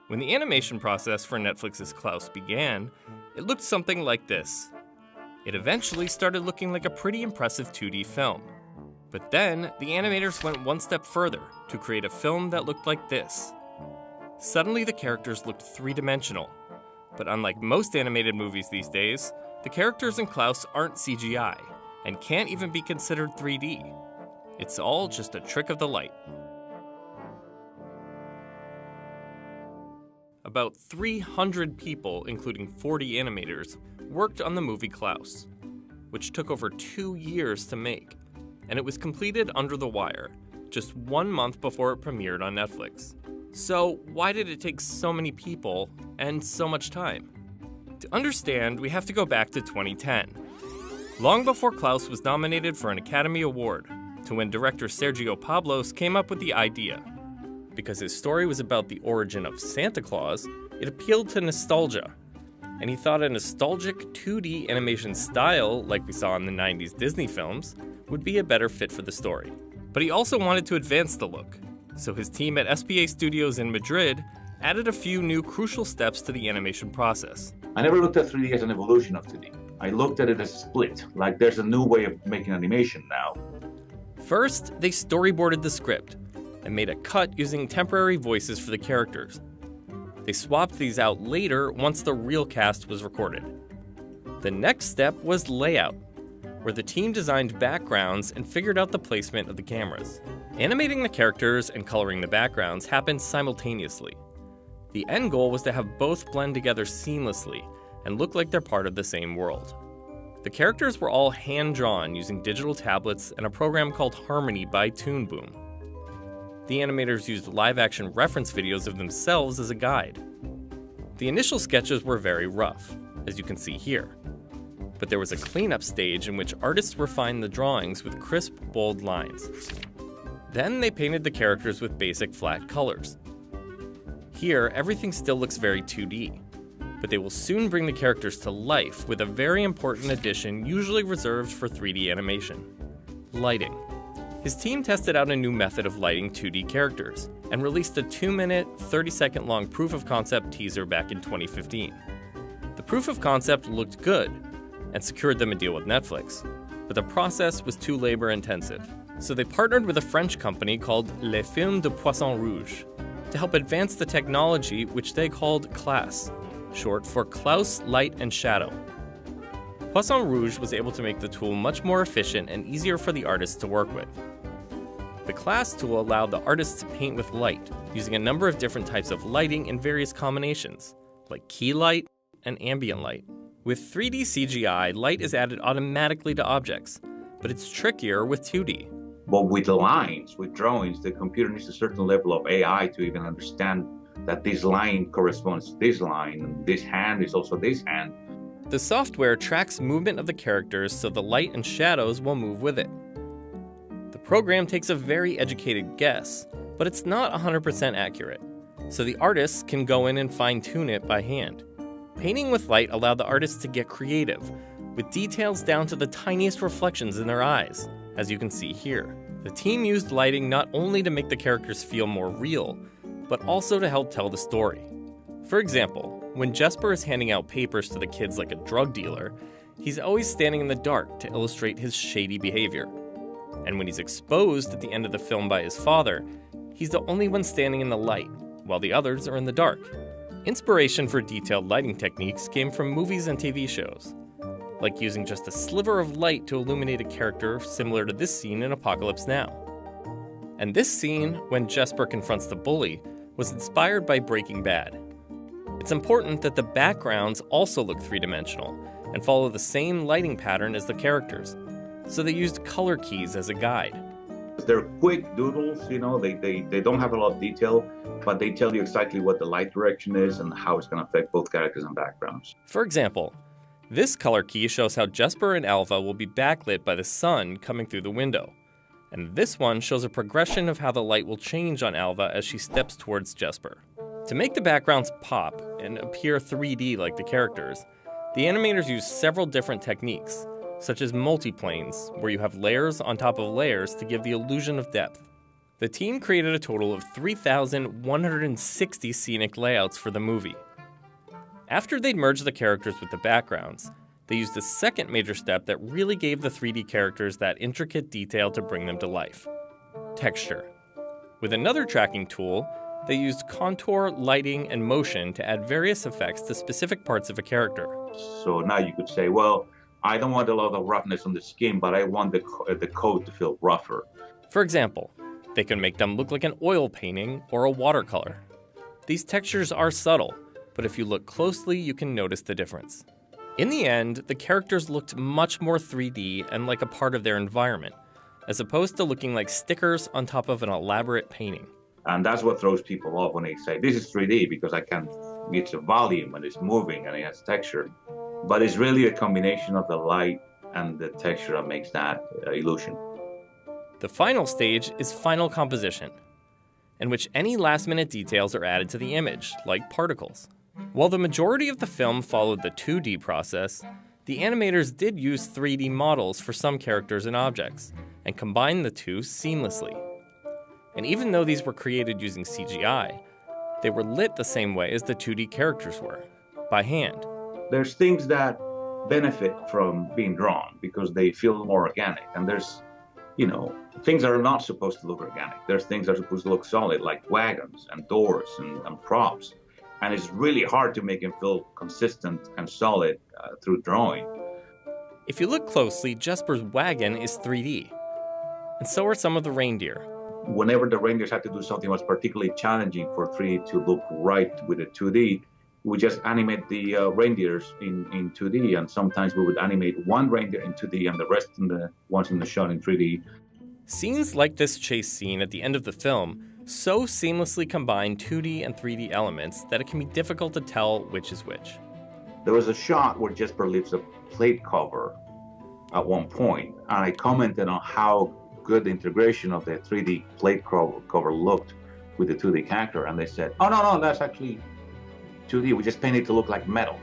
When the animation process for Netflix's Klaus began, it looked something like this. It eventually started looking like a pretty impressive 2D film. But then, the animators went one step further to create a film that looked like this. Suddenly, the characters looked three-dimensional. But unlike most animated movies these days, the characters in Klaus aren't CGI, and can't even be considered 3D. It's all just a trick of the light. About 300 people, including 40 animators, worked on the movie Klaus, which took over 2 years to make, and it was completed under the wire, just 1 month before it premiered on Netflix. So why did it take so many people and so much time? To understand, we have to go back to 2010. Long before Klaus was nominated for an Academy Award, to when director Sergio Pablos came up with the idea. Because his story was about the origin of Santa Claus, it appealed to nostalgia. And he thought a nostalgic 2D animation style, like we saw in the 90s Disney films, would be a better fit for the story. But he also wanted to advance the look. So his team at SPA Studios in Madrid added a few new crucial steps to the animation process. I never looked at 3D as an evolution of 2D. I looked at it as a split, like there's a new way of making animation now. First, they storyboarded the script and made a cut using temporary voices for the characters. They swapped these out later once the real cast was recorded. The next step was layout, where the team designed backgrounds and figured out the placement of the cameras. Animating the characters and coloring the backgrounds happened simultaneously. The end goal was to have both blend together seamlessly and look like they're part of the same world. The characters were all hand-drawn using digital tablets and a program called Harmony by Toon Boom. The animators used live-action reference videos of themselves as a guide. The initial sketches were very rough, as you can see here. But there was a cleanup stage in which artists refined the drawings with crisp, bold lines. Then they painted the characters with basic flat colors. Here, everything still looks very 2D, but they will soon bring the characters to life with a very important addition usually reserved for 3D animation: lighting. His team tested out a new method of lighting 2D characters and released a 2-minute, 30-second long proof of concept teaser back in 2015. The proof of concept looked good and secured them a deal with Netflix, but the process was too labor-intensive. So they partnered with a French company called Les Films de Poisson Rouge to help advance the technology, which they called CLAS, short for Klaus Light and Shadow. Poisson Rouge was able to make the tool much more efficient and easier for the artists to work with. The CLAS tool allowed the artists to paint with light, using a number of different types of lighting in various combinations, like key light and ambient light. With 3D CGI, light is added automatically to objects, but it's trickier with 2D. But with lines, with drawings, the computer needs a certain level of AI to even understand that this line corresponds to this line, and this hand is also this hand. The software tracks movement of the characters so the light and shadows will move with it. The program takes a very educated guess, but it's not 100% accurate, so the artists can go in and fine-tune it by hand. Painting with light allowed the artists to get creative, with details down to the tiniest reflections in their eyes, as you can see here. The team used lighting not only to make the characters feel more real, but also to help tell the story. For example, when Jesper is handing out papers to the kids like a drug dealer, he's always standing in the dark to illustrate his shady behavior. And when he's exposed at the end of the film by his father, he's the only one standing in the light, while the others are in the dark. Inspiration for detailed lighting techniques came from movies and TV shows, like using just a sliver of light to illuminate a character similar to this scene in Apocalypse Now. And this scene, when Jesper confronts the bully, was inspired by Breaking Bad. It's important that the backgrounds also look three-dimensional and follow the same lighting pattern as the characters, so they used color keys as a guide. They're quick doodles, you know, they don't have a lot of detail, but they tell you exactly what the light direction is and how it's going to affect both characters and backgrounds. For example, this color key shows how Jesper and Alva will be backlit by the sun coming through the window. And this one shows a progression of how the light will change on Alva as she steps towards Jesper. To make the backgrounds pop and appear 3D like the characters, the animators use several different techniques, such as multiplanes, where you have layers on top of layers to give the illusion of depth. The team created a total of 3,160 scenic layouts for the movie. After they'd merged the characters with the backgrounds, they used a second major step that really gave the 3D characters that intricate detail to bring them to life: texture. With another tracking tool, they used contour, lighting, and motion to add various effects to specific parts of a character. So now you could say, well, I don't want a lot of roughness on the skin, but I want the coat to feel rougher. For example, they can make them look like an oil painting or a watercolor. These textures are subtle, but if you look closely, you can notice the difference. In the end, the characters looked much more 3D and like a part of their environment, as opposed to looking like stickers on top of an elaborate painting. And that's what throws people off when they say, this is 3D, because it's a volume and it's moving and it has texture. But it's really a combination of the light and the texture that makes that illusion. The final stage is final composition, in which any last-minute details are added to the image, like particles. While the majority of the film followed the 2D process, the animators did use 3D models for some characters and objects, and combined the two seamlessly. And even though these were created using CGI, they were lit the same way as the 2D characters were, by hand. There's things that benefit from being drawn because they feel more organic, and there's things that are not supposed to look organic. There's things that are supposed to look solid, like wagons and doors and props. And it's really hard to make them feel consistent and solid through drawing. If you look closely, Jesper's wagon is 3D, and so are some of the reindeer. Whenever the reindeers had to do something that was particularly challenging for 3D to look right with the 2D, we just animate the reindeers in 2D, and sometimes we would animate one reindeer in 2D and the rest in the ones in the shot in 3D. Scenes like this chase scene at the end of the film so seamlessly combine 2D and 3D elements that it can be difficult to tell which is which. There was a shot where Jesper lifts a plate cover at one point, and I commented on how good the integration of the 3D plate cover looked with the 2D character, and they said, oh no, that's actually 2D, we just painted it to look like metal.